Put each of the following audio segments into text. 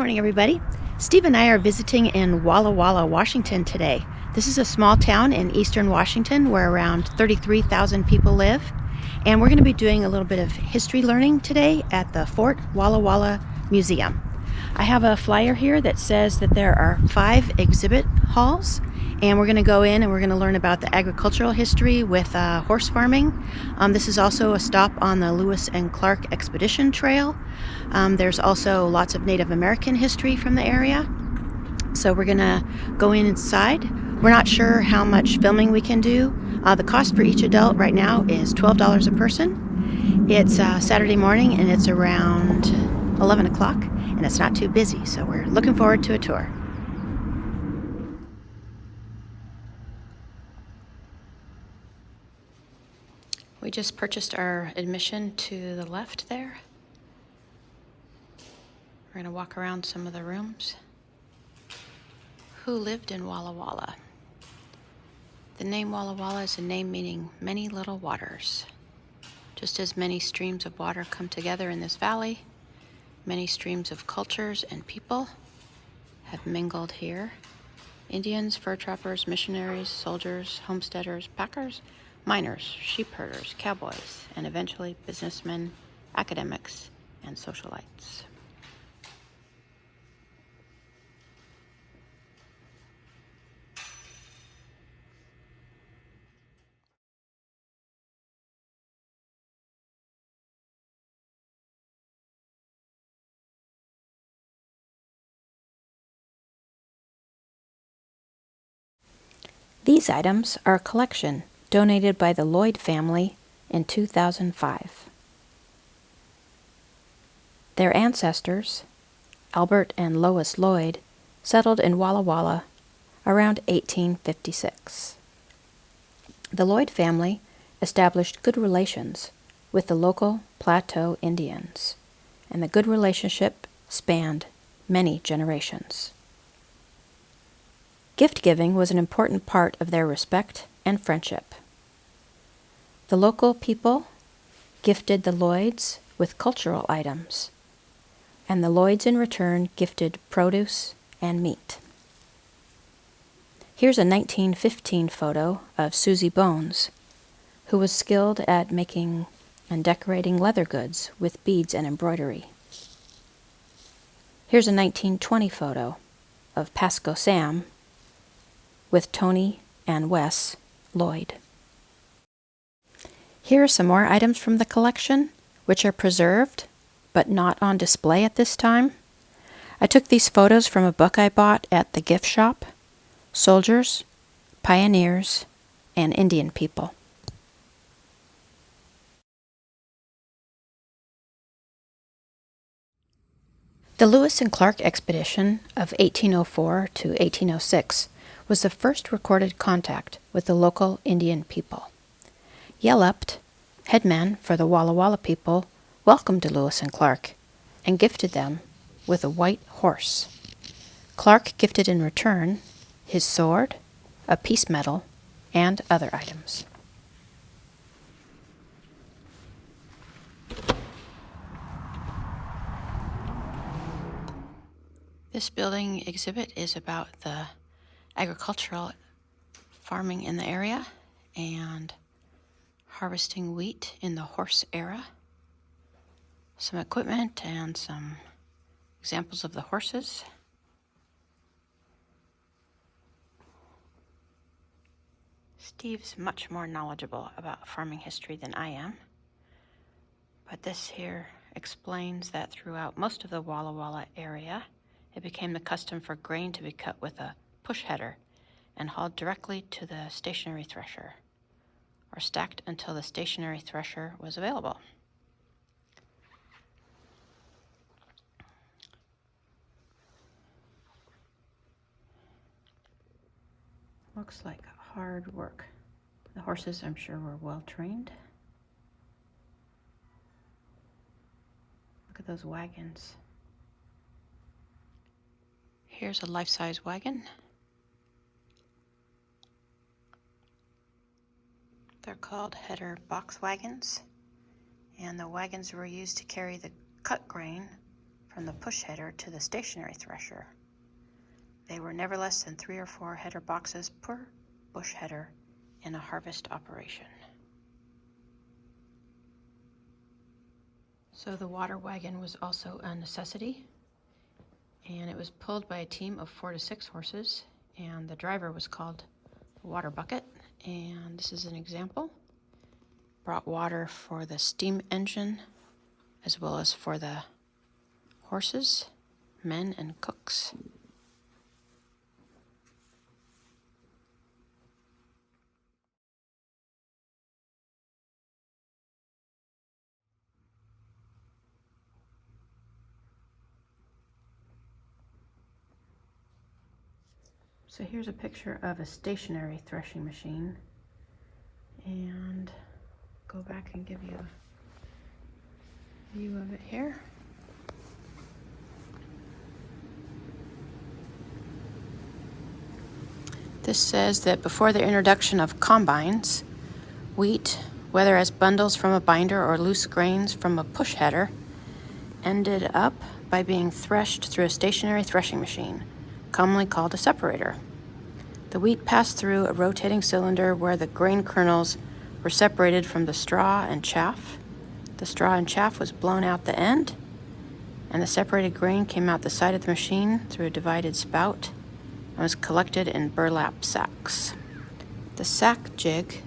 morning, everybody. Steve and I are visiting in Walla Walla, Washington today. This is a small town in eastern Washington where around 33,000 people live. And we're going to be doing a little bit of history learning today at the Fort Walla Walla Museum. I have a flyer here that says that there are 5 exhibit halls, and we're going to go in and we're going to learn about the agricultural history with horse farming. This is also a stop on the Lewis and Clark Expedition Trail. There's also lots of Native American history from the area. So we're going to go inside. We're not sure how much filming we can do. The cost for each adult right now is $12 a person. It's Saturday morning and it's around 11 o'clock and it's not too busy, so we're looking forward to a tour. We just purchased our admission to the left there. We're going to walk around some of the rooms. Who lived in Walla Walla? The name Walla Walla is a name meaning many little waters. Just as many streams of water come together in this valley, many streams of cultures and people have mingled here. Indians, fur trappers, missionaries, soldiers, homesteaders, packers, miners, sheep herders, cowboys, and eventually businessmen, academics, and socialites. These items are a collection donated by the Lloyd family in 2005. Their ancestors, Albert and Lois Lloyd, settled in Walla Walla around 1856. The Lloyd family established good relations with the local Plateau Indians, and the good relationship spanned many generations. Gift-giving was an important part of their respect and friendship. The local people gifted the Lloyds with cultural items, and the Lloyds in return gifted produce and meat. Here's a 1915 photo of Susie Bones, who was skilled at making and decorating leather goods with beads and embroidery. Here's a 1920 photo of Pasco Sam with Tony and Wes Lloyd. Here are some more items from the collection, which are preserved but not on display at this time. I took these photos from a book I bought at the gift shop: Soldiers, Pioneers, and Indian People. The Lewis and Clark Expedition of 1804 to 1806 was the first recorded contact with the local Indian people. Yellupt, headman for the Walla Walla people, welcomed Lewis and Clark and gifted them with a white horse. Clark gifted in return his sword, a peace medal, and other items. This building exhibit is about the agricultural farming in the area and harvesting wheat in the horse era. Some equipment and some examples of the horses. Steve's much more knowledgeable about farming history than I am, but this here explains that throughout most of the Walla Walla area, it became the custom for grain to be cut with a push header and hauled directly to the stationary thresher, or stacked until the stationary thresher was available. Looks like hard work. The horses, I'm sure, were well trained. Look at those wagons. Here's a life-size wagon. They're called header box wagons, and the wagons were used to carry the cut grain from the push header to the stationary thresher. They were never less than 3 or 4 header boxes per bush header in a harvest operation. So the water wagon was also a necessity, and it was pulled by a team of 4 to 6 horses, and the driver was called the water bucket. And this is an example. Brought water for the steam engine as well as for the horses, men, and cooks. So here's a picture of a stationary threshing machine, and go back and give you a view of it here. This says that before the introduction of combines, wheat, whether as bundles from a binder or loose grains from a push header, ended up by being threshed through a stationary threshing machine, commonly called a separator. The wheat passed through a rotating cylinder where the grain kernels were separated from the straw and chaff. The straw and chaff was blown out the end, and the separated grain came out the side of the machine through a divided spout and was collected in burlap sacks. The sack jig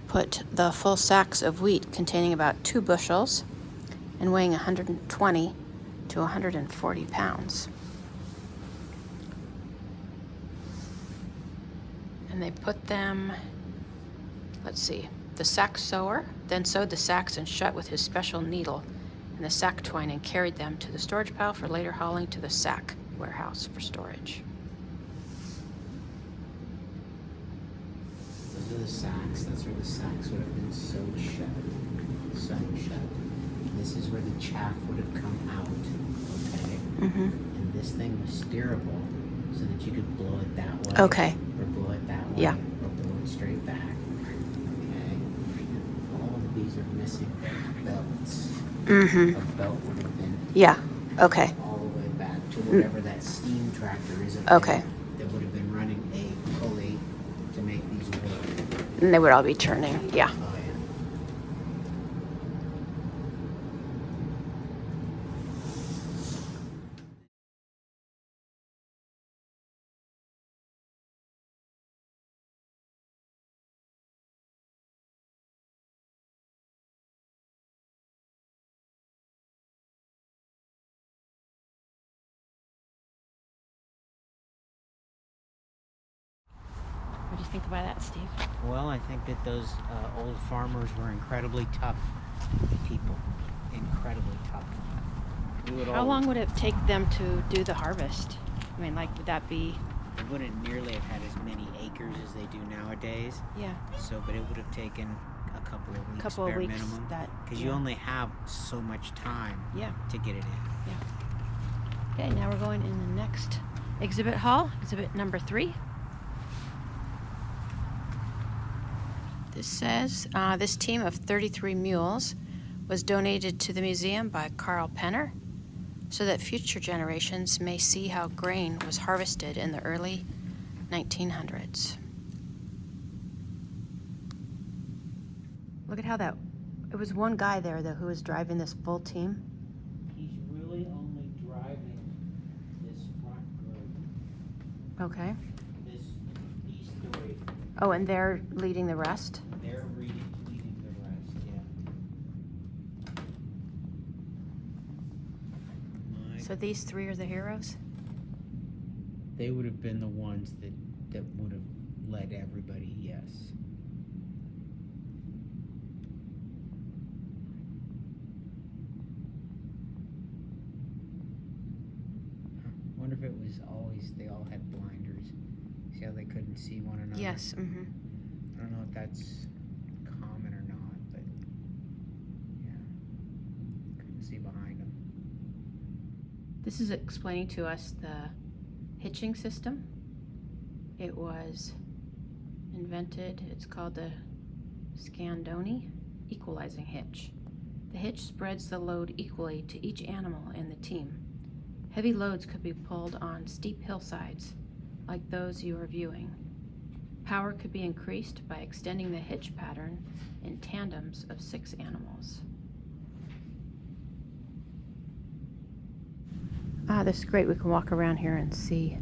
put the full sacks of wheat containing about 2 bushels and weighing 120 to 140 pounds. And they put them, let's see, the sack sewer then sewed the sacks and shut with his special needle in the sack twine and carried them to the storage pile for later hauling to the sack warehouse for storage. Those are the sacks. That's where the sacks would have been sewed shut. This is where the chaff would have come out. Okay. And this thing was steerable, so that you could blow it that way. Okay. Or blow it that way. Yeah. Or blow it straight back. Okay. All of these are missing belts. A belt would have been. Yeah. Okay. All the way back to whatever that steam tractor is. Okay. That would have been running a pulley to make these work. And they would all be turning. Yeah. Oh, yeah. What do you think about that, Steve? Well, I think that those old farmers were incredibly tough people. Incredibly tough. How long would it take them to do the harvest? I mean, like, would that be? They wouldn't nearly have had as many acres as they do nowadays. Yeah. So, but it would have taken a couple of weeks Couple of bare weeks. minimum. Because Yeah. you only have so much time. Yeah. To get it in. Yeah. Okay, now we're going in the next exhibit hall, exhibit number 3. This says, this team of 33 mules was donated to the museum by Carl Penner so that future generations may see how grain was harvested in the early 1900s. Look at how it was one guy there though who was driving this full team. He's really only driving this front group. Okay. These 3. Oh, and they're leading the rest? They're leading the rest, yeah. So these 3 are the heroes? They would have been the ones that would have led everybody, yes. I wonder if it was always, they all had blinders. See how they couldn't see one another? Yes. I don't know if that's common or not, but yeah, couldn't see behind them. This is explaining to us the hitching system. It was invented, it's called the Scandoni equalizing hitch. The hitch spreads the load equally to each animal in the team. Heavy loads could be pulled on steep hillsides, like those you are viewing. Power could be increased by extending the hitch pattern in tandems of 6 animals. This is great. We can walk around here and see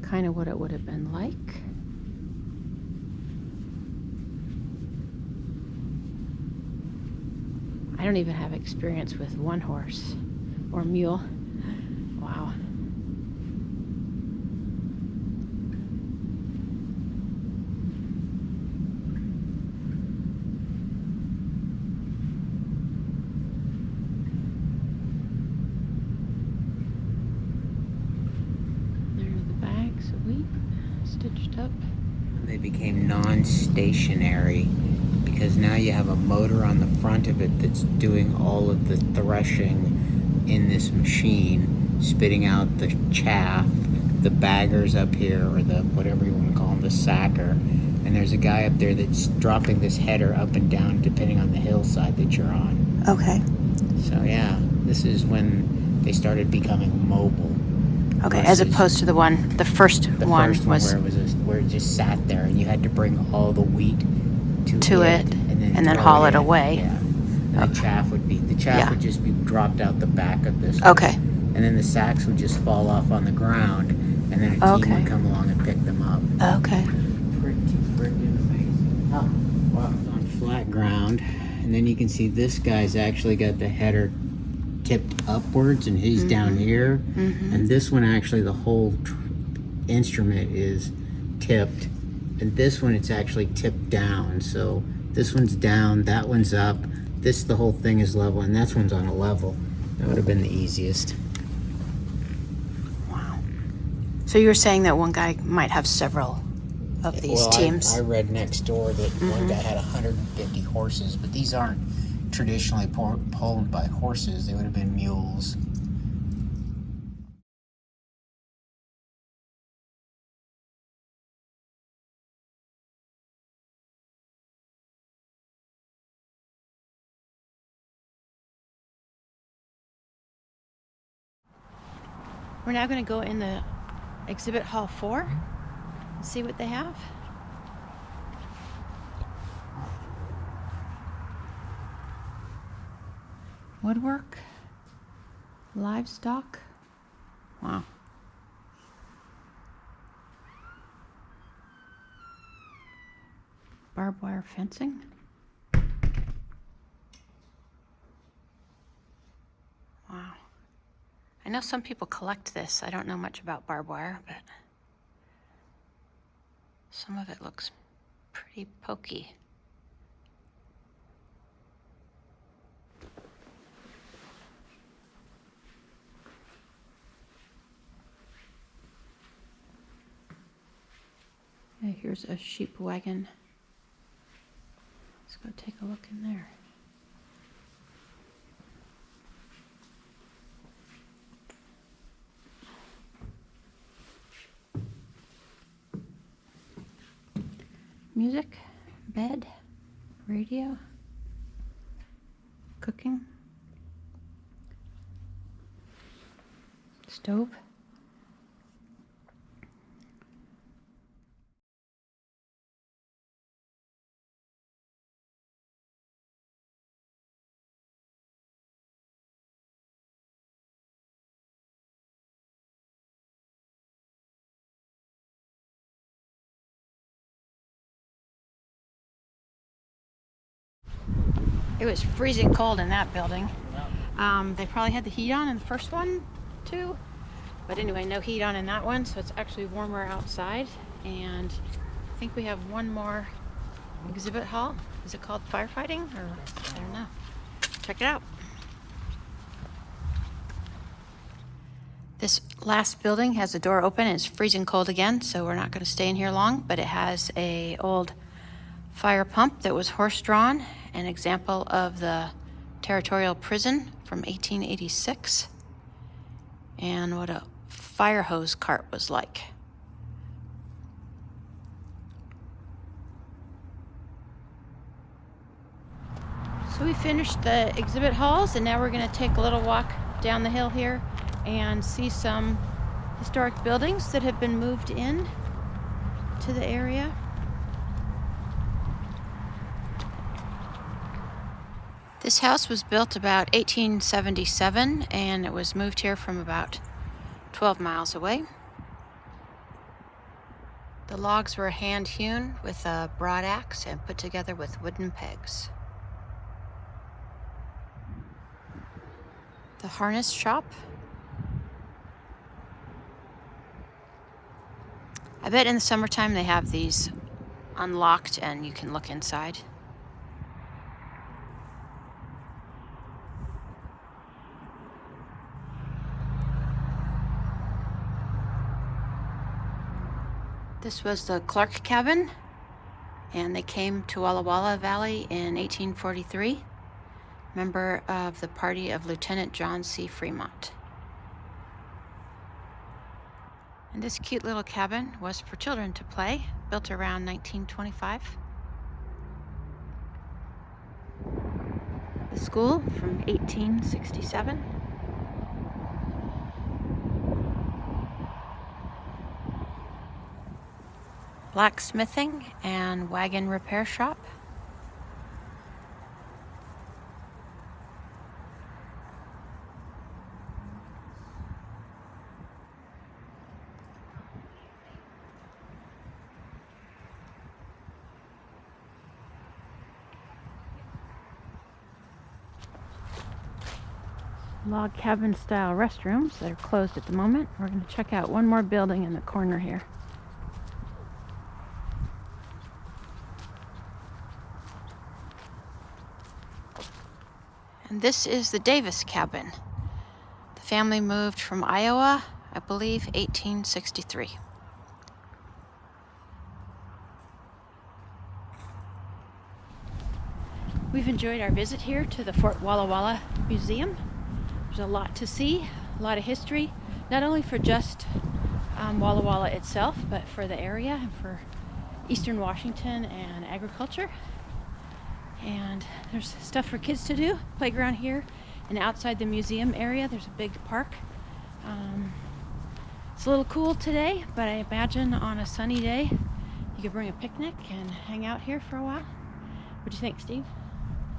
kind of what it would have been like. I don't even have experience with one horse or mule. Wow. There are the bags of wheat stitched up. They became non-stationary because now you have a motor on the front of it that's doing all of the threshing in this machine, spitting out the chaff, the baggers up here, or the whatever you want to call them, the sacker. And there's a guy up there that's dropping this header up and down depending on the hillside that you're on. Okay. So yeah, this is when they started becoming mobile. Okay, as opposed to the first one was where it just sat there and you had to bring all the wheat to it and then haul it away. Yeah. And the chaff would just be dropped out the back of this. Okay. And then the sacks would just fall off on the ground, and then a team would come along and pick them up. Okay. Pretty freaking amazing. Oh, well, it's on flat ground, and then you can see this guy's actually got the header tipped upwards, and he's down here. And this one actually, the whole instrument is tipped, and this one it's actually tipped down. So this one's down, that one's up. The whole thing is level, and that one's on a level. That would have been the easiest. Wow. So you were saying that one guy might have several of these teams? I read next door that one guy had 150 horses, but these aren't traditionally pulled by horses. They would have been mules. We're now going to go in the exhibit hall 4 and see what they have. Woodwork, livestock. Wow. Barbed wire fencing. Wow. I know some people collect this. I don't know much about barbed wire, but some of it looks pretty pokey. Here's a sheep wagon. Let's go take a look in there. Music, bed, radio, cooking, stove. It was freezing cold in that building. They probably had the heat on in the first one too. But anyway, no heat on in that one, so it's actually warmer outside. And I think we have one more exhibit hall. Is it called firefighting? Or I don't know. Check it out. This last building has a door open and it's freezing cold again, so we're not going to stay in here long, but it has a old fire pump that was horse-drawn, an example of the territorial prison from 1886, and what a fire hose cart was like. So we finished the exhibit halls, and now we're going to take a little walk down the hill here and see some historic buildings that have been moved in to the area. This house was built about 1877, and it was moved here from about 12 miles away. The logs were hand hewn with a broad axe and put together with wooden pegs. The harness shop. I bet in the summertime they have these unlocked and you can look inside. This was the Clark cabin, and they came to Walla Walla Valley in 1843, member of the party of Lieutenant John C. Fremont. And this cute little cabin was for children to play, built around 1925. The school from 1867. Blacksmithing and wagon repair shop. Log cabin style restrooms that are closed at the moment. We're going to check out one more building in the corner here. And this is the Davis cabin. The family moved from Iowa, I believe, 1863. We've enjoyed our visit here to the Fort Walla Walla Museum. There's a lot to see, a lot of history, not only for just Walla Walla itself, but for the area and for Eastern Washington and agriculture. And there's stuff for kids to do, playground here, and outside the museum area there's a big park. It's a little cool today, but I imagine on a sunny day you could bring a picnic and hang out here for a while. What do you think, Steve?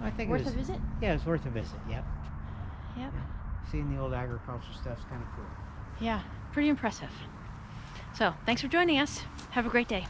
I think Worth a visit? Yeah, it's worth a visit. Yep. Yep. Seeing the old agriculture stuff's kind of cool. Yeah, pretty impressive. So, thanks for joining us. Have a great day.